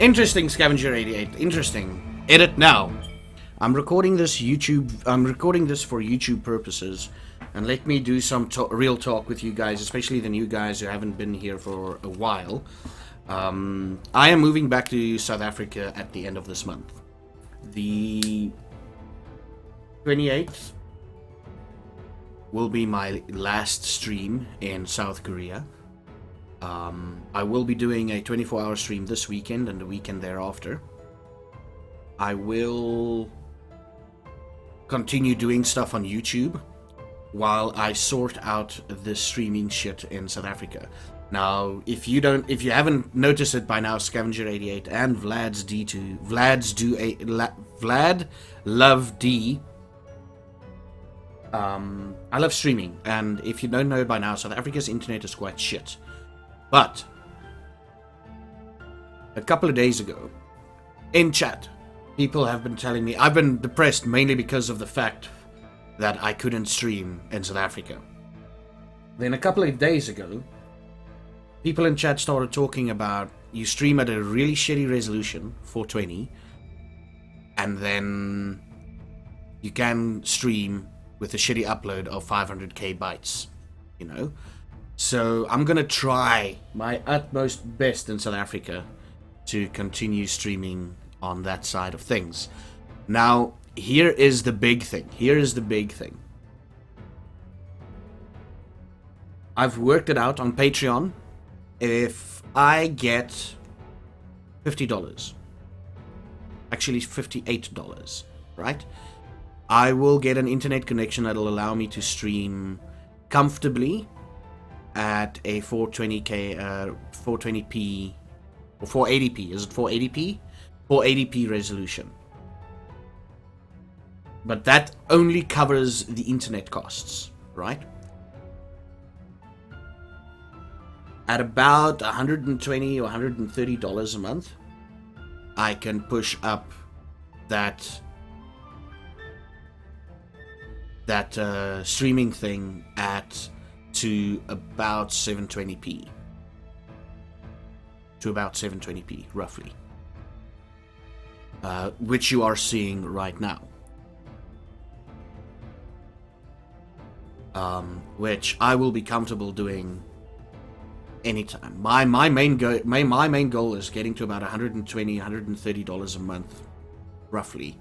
Interesting, Scavenger 88. Interesting. Edit now. I'm recording this for YouTube purposes, and let me do some real talk with you guys, especially the new guys who haven't been here for a while. I am moving back to South Africa at the end of this month. The 28th will be my last stream in South Korea. I will be doing a 24-hour stream this weekend and the weekend thereafter. I will continue doing stuff on YouTube while I sort out the streaming shit in South Africa. Now, if you haven't noticed it by now, Scavenger88 and Vlad Love D. I love streaming, and if you don't know by now, South Africa's internet is quite shit. But a couple of days ago, in chat, people have been telling me I've been depressed mainly because of the fact that I couldn't stream in South Africa. Then a couple of days ago, people in chat started talking about you stream at a really shitty resolution, 420, and then you can stream with a shitty upload of 500k bytes, you know? So I'm gonna try my utmost best in South Africa to continue streaming on that side of things. Now, here is the big thing. I've worked it out on Patreon. If I get $50, actually $58, right? I will get an internet connection that'll allow me to stream comfortably at a 420p or 480p. Is it 480p? 480p resolution. But that only covers the internet costs, right? At about $120 or $130 a month, I can push up that streaming thing to about 720p. Roughly. Which you are seeing right now. Which I will be comfortable doing anytime. My main goal is getting to about $120, $130 a month, roughly,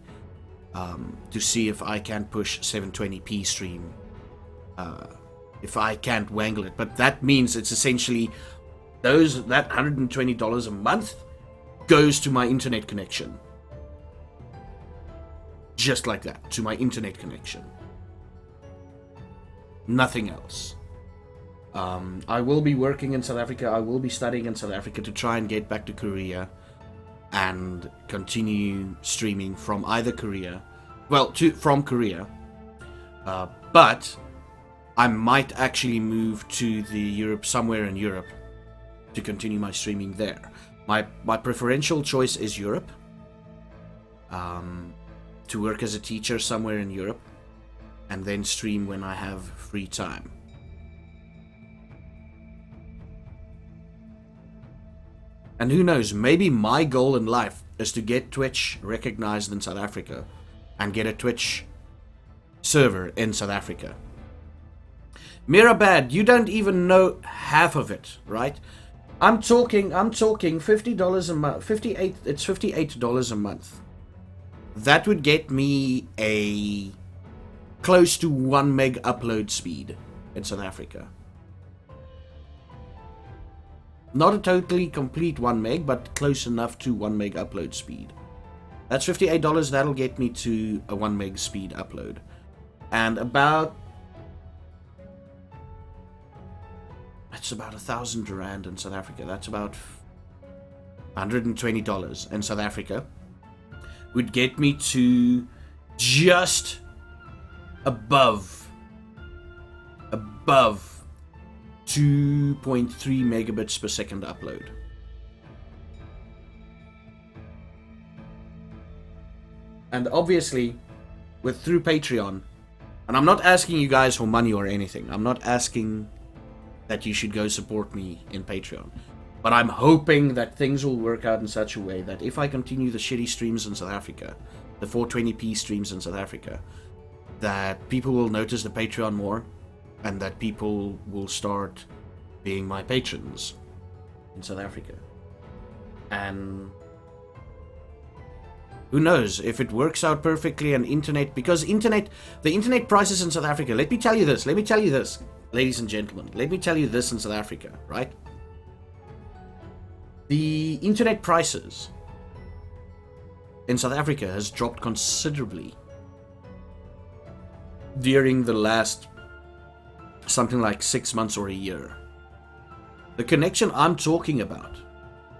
to see if I can push 720p stream. If I can't wangle it, but that means it's essentially that $120 a month goes to my internet connection, just like that, to my internet connection. Nothing else. I will be working in South Africa. I will be studying in South Africa to try and get back to Korea and continue streaming from either Korea. Well, from Korea. But I might actually move to somewhere in Europe to continue my streaming there. My preferential choice is Europe. To work as a teacher somewhere in Europe and then stream when I have free time. And who knows, maybe my goal in life is to get Twitch recognized in South Africa and get a Twitch server in South Africa. Mirabad, you don't even know half of it, right? I'm talking $50 a month, it's $58 a month. That would get me a close to 1 meg upload speed in South Africa. Not a totally complete 1 meg, but close enough to 1 meg upload speed. That's $58, that'll get me to a 1 meg speed upload. And that's about 1,000 rand in South Africa. That's about $120 in South Africa. Would get me to just above 2.3 megabits per second upload. And obviously, through Patreon, and I'm not asking you guys for money or anything. I'm not asking that you should go support me in Patreon. But I'm hoping that things will work out in such a way that if I continue the shitty streams in South Africa, the 420p streams in South Africa, that people will notice the Patreon more, and that people will start being my patrons in South Africa. And who knows if it works out perfectly and because the internet prices in South Africa, let me tell you this, ladies and gentlemen, let me tell you this in South Africa, right? The internet prices in South Africa has dropped considerably during the last something like 6 months or a year. The connection I'm talking about,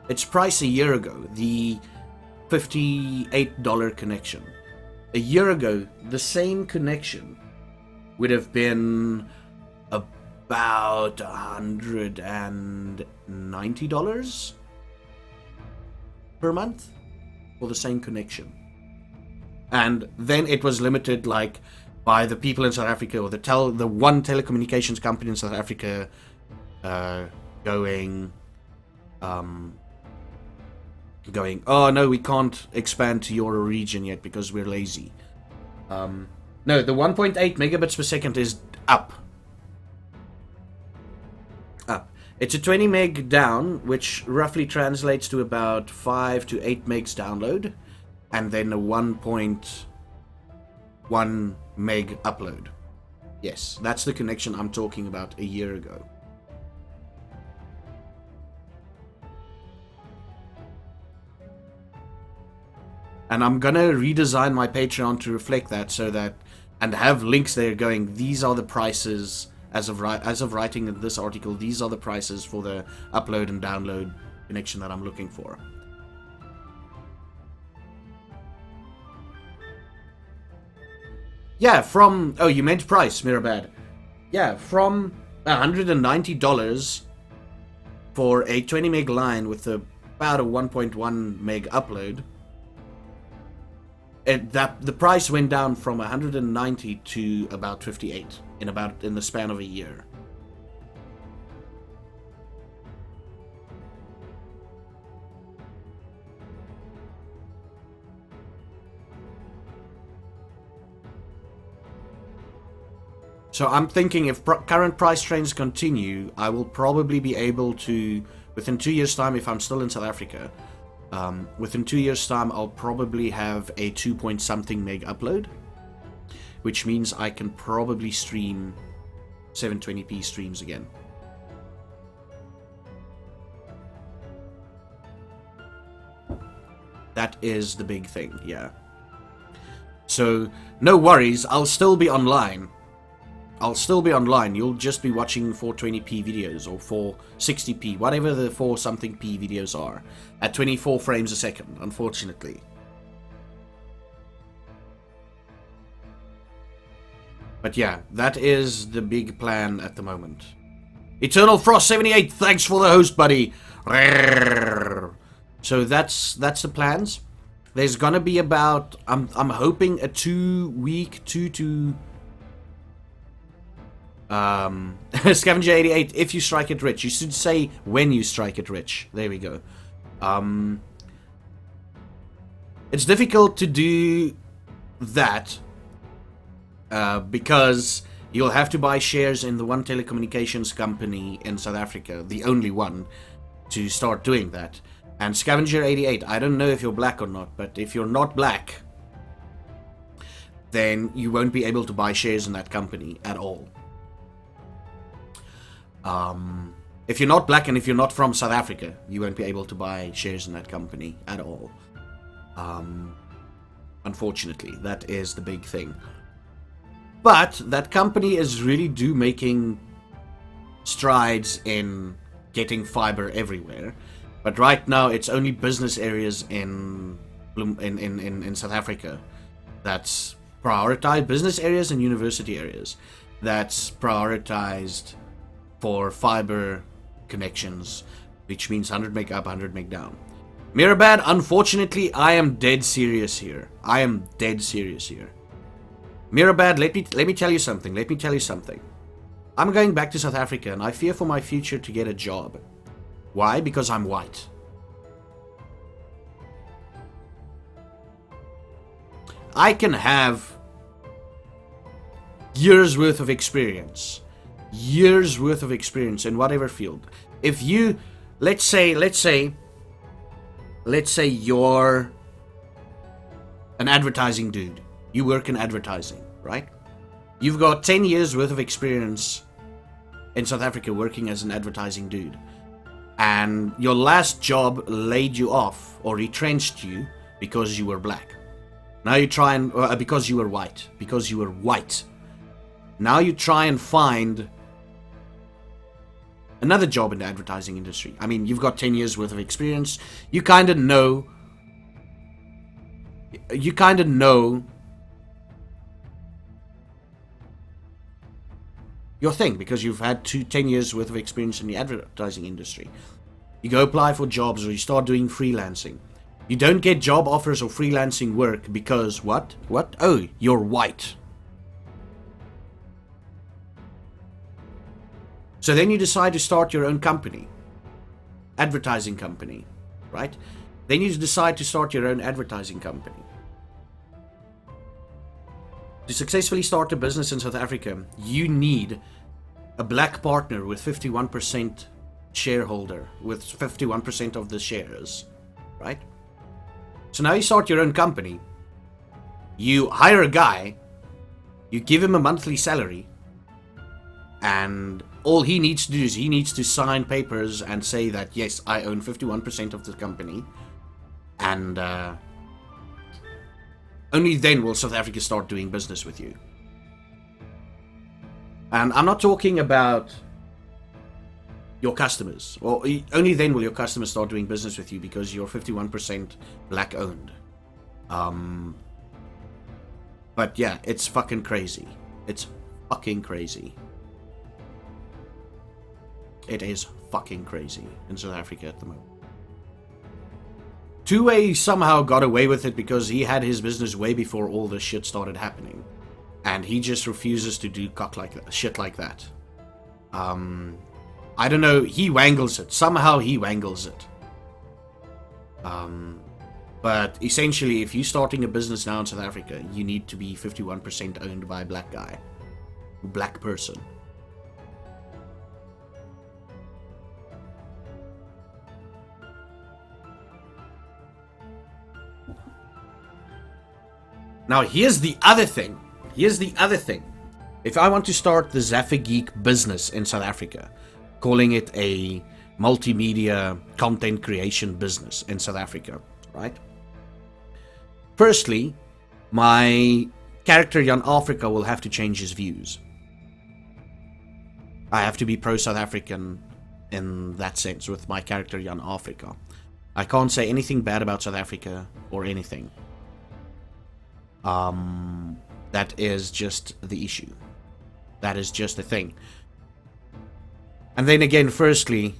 its price a year ago, the $58 connection. A year ago, the same connection would have been about $190 per month for the same connection. And then it was limited like by the people in South Africa, or the one telecommunications company in South Africa going, oh no, we can't expand to your region yet because we're lazy. No, the 1.8 megabits per second is up. It's a 20 meg down, which roughly translates to about 5 to 8 megs download, and then a 1.1 meg upload. Yes, that's the connection I'm talking about a year ago. And I'm gonna redesign my Patreon to reflect that, so that, and have links there going, these are the prices as of writing in this article, these are the prices for the upload and download connection that I'm looking for. Yeah, oh, you meant price, Mirabad. Yeah, from $190 for a 20 meg line with about a 1.1 meg upload. The price went down from 190 to about 58 in the span of a year. So I'm thinking if current price trends continue, I will probably be able to, within 2 years' time, if I'm still in South Africa, within 2 years' time, I'll probably have a 2-point-something meg upload, which means I can probably stream 720p streams again. That is the big thing, yeah. So, no worries, I'll still be online. You'll just be watching 420p videos or 460p, whatever the 4-something-p videos are, at 24 frames a second, unfortunately. But yeah, that is the big plan at the moment. Eternal Frost 78, thanks for the host, buddy. So that's the plans. There's gonna be about, I'm hoping a 2-week, Scavenger 88, if you strike it rich. You should say when you strike it rich. There we go. It's difficult to do that because you'll have to buy shares in the one telecommunications company in South Africa, the only one, to start doing that. And Scavenger 88, I don't know if you're black or not, but if you're not black, then you won't be able to buy shares in that company at all. If you're not black and if you're not from South Africa, you won't be able to buy shares in that company at all. Unfortunately, that is the big thing. But that company is really making strides in getting fiber everywhere. But right now, it's only business areas in South Africa that's prioritized. Business areas and university areas that's prioritized for fiber connections, which means 100 meg up, 100 meg down. Mirabad, unfortunately, I am dead serious here. Mirabad, let me tell you something. I'm going back to South Africa, and I fear for my future to get a job Why? Because I'm white. I can have years worth of experience. Years worth of experience in whatever field. If you, let's say you're an advertising dude. You work in advertising, right? You've got 10 years worth of experience in South Africa working as an advertising dude. And your last job laid you off or retrenched you because you were black. Now you try and, because you were white. Because you were white. Now you try and find another job in the advertising industry. I mean, you've got 10 years worth of experience. You kind of know your thing because you've had 10 years worth of experience in the advertising industry. You go apply for jobs or you start doing freelancing. You don't get job offers or freelancing work because what? Oh, you're white. So then you decide to start your own company. Advertising company, right? Then you decide to start your own advertising company. To successfully start a business in South Africa, you need a black partner with 51% shareholder, with 51% of the shares, right? So now you start your own company. You hire a guy, you give him a monthly salary, and all he needs to do is he needs to sign papers and say that, yes, I own 51% of the company. And only then will South Africa start doing business with you. And I'm not talking about your customers. Or only then will your customers start doing business with you because you're 51% black owned. But yeah, it's fucking crazy. It's fucking crazy. It is fucking crazy in South Africa at the moment. Two-Way somehow got away with it because he had his business way before all this shit started happening. And he just refuses to do shit like that. I don't know, he wangles it. Somehow he wangles it. But essentially, if you're starting a business now in South Africa, you need to be 51% owned by a black guy. Black person. Now, here's the other thing. If I want to start the Zaffa Geek business in South Africa, calling it a multimedia content creation business in South Africa, right? Firstly, my character Jan Africa will have to change his views. I have to be pro-South African in that sense with my character Jan Africa. I can't say anything bad about South Africa or anything. That is just the issue. That is just the thing. And then again, firstly,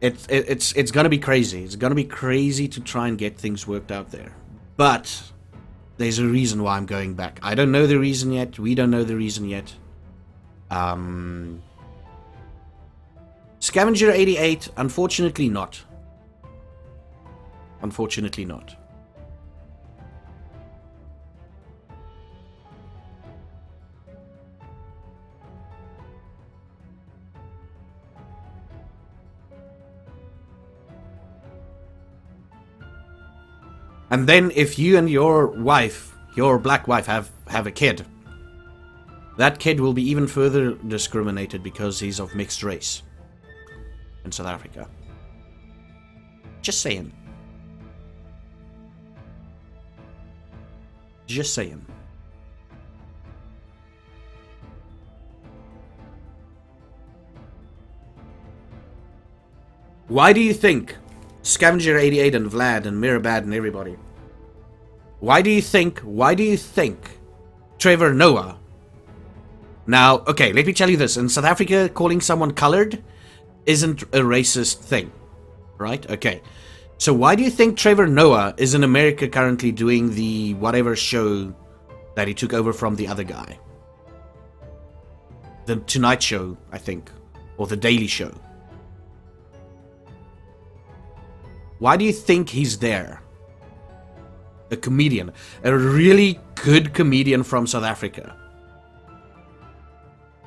it's gonna be crazy. It's gonna be crazy to try and get things worked out there. But there's a reason why I'm going back. I don't know the reason yet. We don't know the reason yet. Scavenger 88, unfortunately not. Unfortunately not. And then if you and your wife, your black wife, have a kid, that kid will be even further discriminated because he's of mixed race in South Africa. Just saying. Just saying. Why do you think Scavenger 88 and Vlad and Mirabad and everybody, why do you think Trevor Noah, now, okay, let me tell you this, in South Africa, calling someone colored isn't a racist thing, right? Okay, so why do you think Trevor Noah is in America currently doing the whatever show that he took over from the other guy? The Tonight Show, I think, or The Daily Show. Why do you think he's there? A comedian. A really good comedian from South Africa.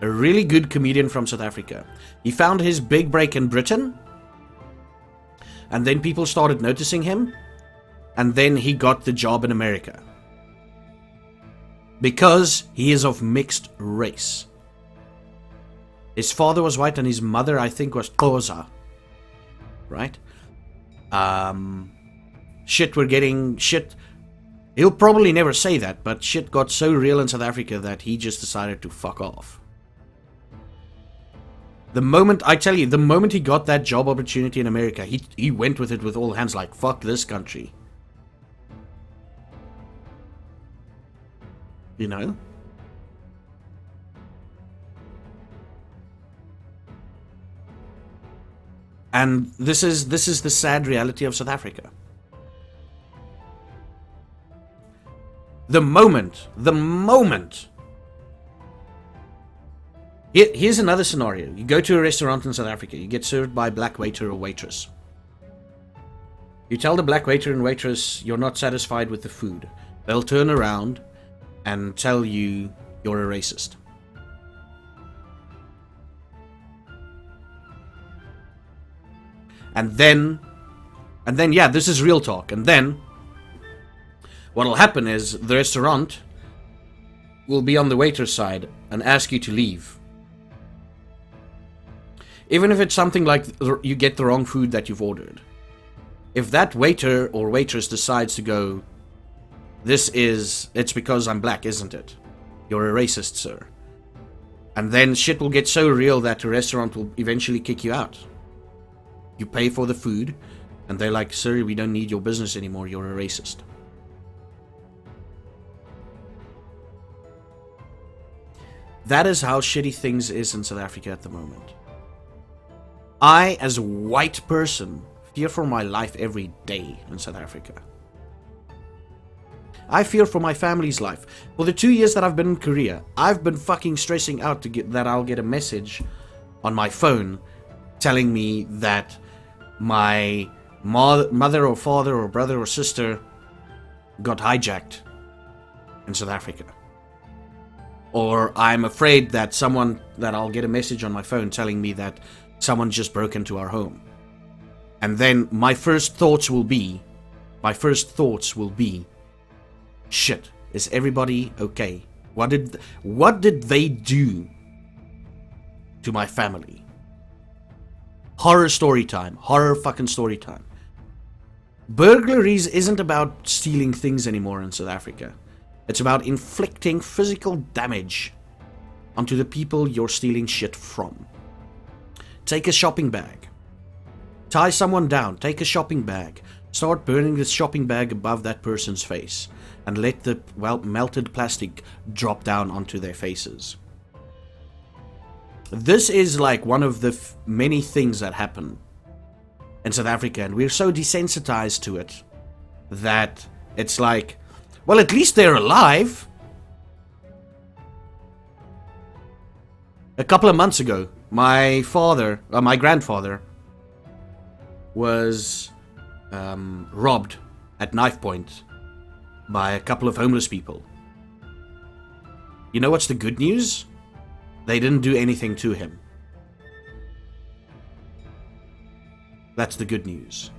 A really good comedian from South Africa. He found his big break in Britain. And then people started noticing him. And then he got the job in America. Because he is of mixed race. His father was white and his mother, I think, was Xhosa. Right? Shit. He'll probably never say that, but shit got so real in South Africa that he just decided to fuck off. The moment he got that job opportunity in America, he went with it with all hands, like, fuck this country. You know? And this is the sad reality of South Africa. The moment. Here's another scenario. You go to a restaurant in South Africa. You get served by a black waiter or waitress. You tell the black waiter and waitress you're not satisfied with the food. They'll turn around and tell you you're a racist. And then, yeah, this is real talk. And then, what'll happen is the restaurant will be on the waiter's side and ask you to leave. Even if it's something like you get the wrong food that you've ordered. If that waiter or waitress decides to go, it's because I'm black, isn't it? You're a racist, sir. And then shit will get so real that the restaurant will eventually kick you out. You pay for the food, and they're like, sir, we don't need your business anymore, you're a racist. That is how shitty things is in South Africa at the moment. I, as a white person, fear for my life every day in South Africa. I fear for my family's life. For the 2 years that I've been in Korea, I've been fucking stressing out that I'll get a message on my phone telling me that my mother or father or brother or sister got hijacked in South Africa. Or I'm afraid that I'll get a message on my phone telling me that someone just broke into our home. And then my first thoughts will be, shit, is everybody okay? What did they do to my family? Horror story time. Horror fucking story time. Burglaries isn't about stealing things anymore in South Africa. It's about inflicting physical damage onto the people you're stealing shit from. Take a shopping bag. Tie someone down. Take a shopping bag. Start burning the shopping bag above that person's face. And let the melted plastic drop down onto their faces. This is like one of the many things that happen in South Africa, and we're so desensitized to it that it's like, well, at least they're alive. A couple of months ago, my grandfather was robbed at knife point by a couple of homeless people. You know what's the good news? They didn't do anything to him. That's the good news.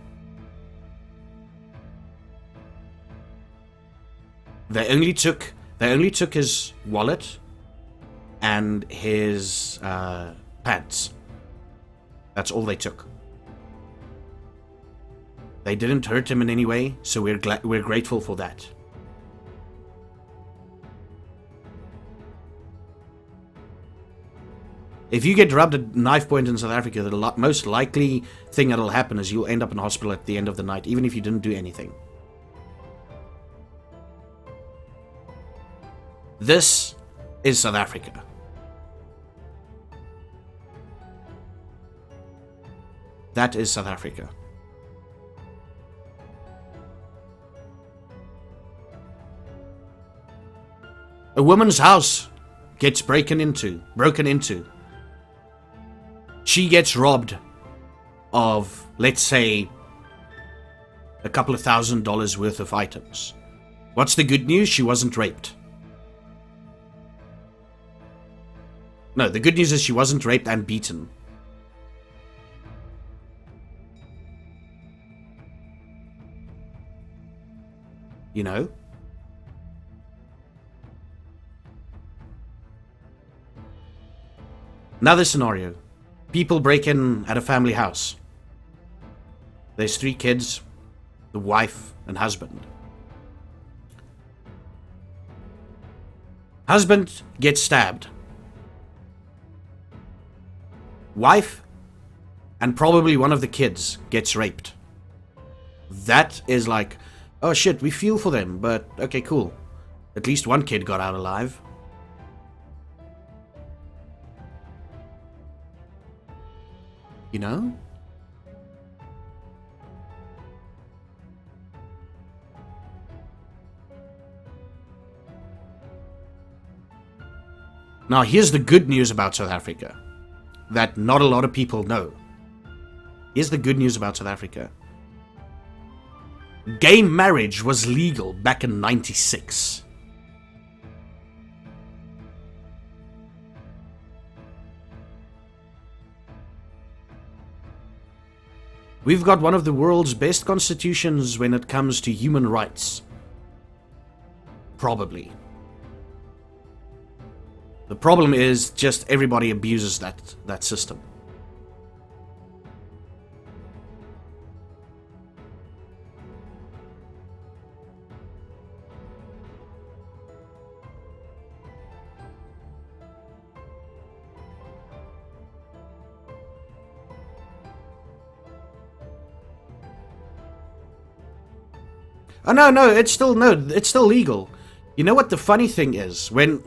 They only took his wallet and his pants. That's all they took. They didn't hurt him in any way, so we're grateful for that. If you get robbed at knife point in South Africa, the most likely thing that'll happen is you'll end up in hospital at the end of the night, even if you didn't do anything. This is South Africa. That is South Africa. A woman's house gets broken into. She gets robbed of, let's say, a couple of $1,000s worth of items. What's the good news? She wasn't raped. No, the good news is she wasn't raped and beaten. You know? Another scenario. People break in at a family house. There's 3 kids, the wife and husband. Husband gets stabbed. Wife and probably one of the kids gets raped. That is like, oh shit, we feel for them, but okay, cool. At least one kid got out alive. You know? Now, here's the good news about South Africa that not a lot of people know. Here's the good news about South Africa. Gay marriage was legal back in 96. We've got one of the world's best constitutions when it comes to human rights. Probably. The problem is just everybody abuses that system. Oh no, it's still legal. You know what the funny thing is? When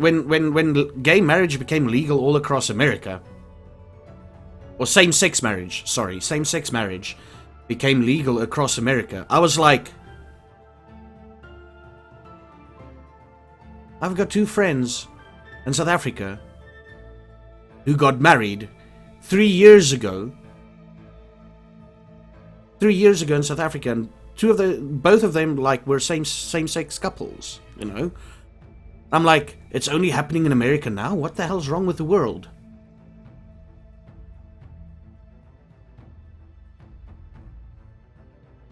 gay marriage became legal all across America, or same-sex marriage became legal across America, I was like, I've got 2 friends in South Africa who got married 3 years ago. 3 years ago in South Africa, and both of them like were same-sex couples, you know. I'm like, it's only happening in America now? What the hell's wrong with the world?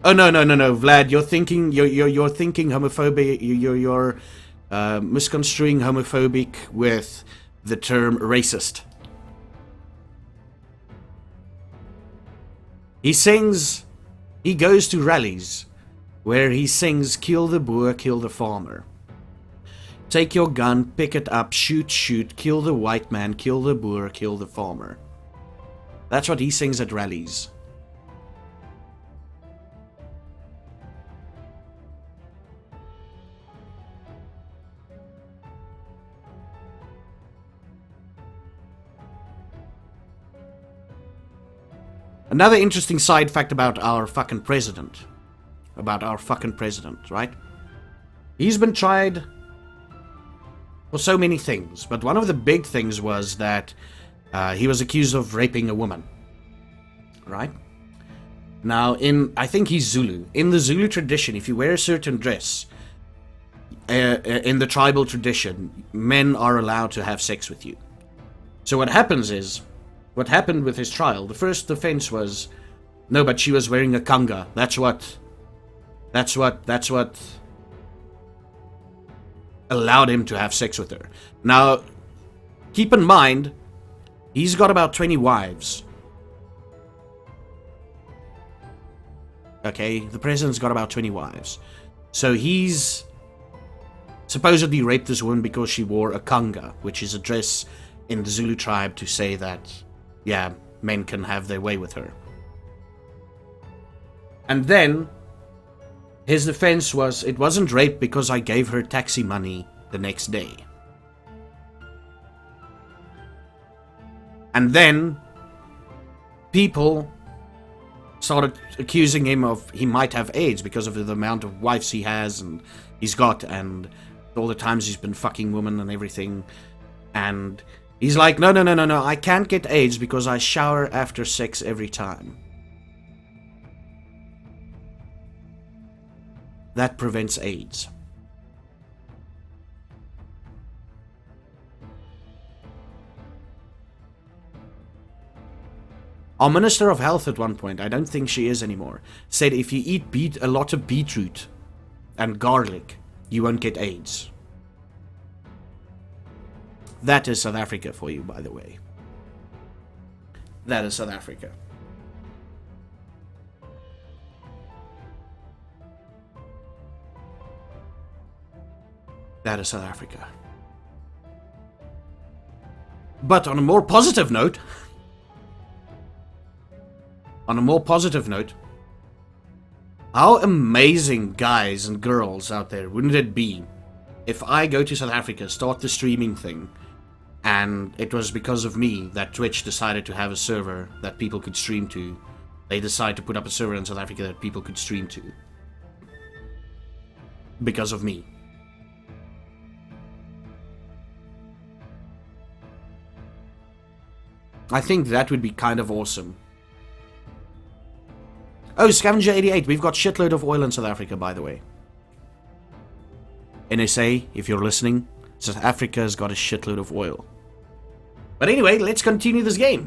Oh no, Vlad, you're thinking homophobic. You're misconstruing homophobic with the term racist. He goes to rallies where he sings, "Kill the Boer, kill the farmer. Take your gun, pick it up, shoot, kill the white man, kill the Boer, kill the farmer." That's what he sings at rallies. Another interesting side fact about our fucking president. Right? He's been tried for so many things, but one of the big things was that he was accused of raping a woman. Right? Now, I think he's Zulu. In the Zulu tradition, if you wear a certain dress, in the tribal tradition, men are allowed to have sex with you. So what happened with his trial, the first defense was, no, but she was wearing a kanga. That's what allowed him to have sex with her. Now, keep in mind, he's got about 20 wives. Okay, the president's got about 20 wives. So he's supposedly raped this woman because she wore a kanga, which is a dress in the Zulu tribe to say that, yeah, men can have their way with her. And then his defense was, it wasn't rape because I gave her taxi money the next day. And then people started accusing him of he might have AIDS because of the amount of wives he has and he's got, and all the times he's been fucking women and everything. And he's like, no, I can't get AIDS because I shower after sex every time. that prevents AIDS. Our Minister of Health at one point, I don't think she is anymore, said if you eat a lot of beetroot and garlic, you won't get AIDS. That is South Africa for you, by the way. That is South Africa. That is South Africa. But on a more positive note, how amazing guys and girls out there wouldn't it be if I go to South Africa, start the streaming thing, and it was because of me that Twitch decided to have a server that people could stream to. They decided to put up a server in South Africa that people could stream to. Because of me. I think that would be kind of awesome. Oh, Scavenger88, we've got shitload of oil in South Africa, by the way. NSA, if you're listening, South Africa's got a shitload of oil. But anyway, let's continue this game.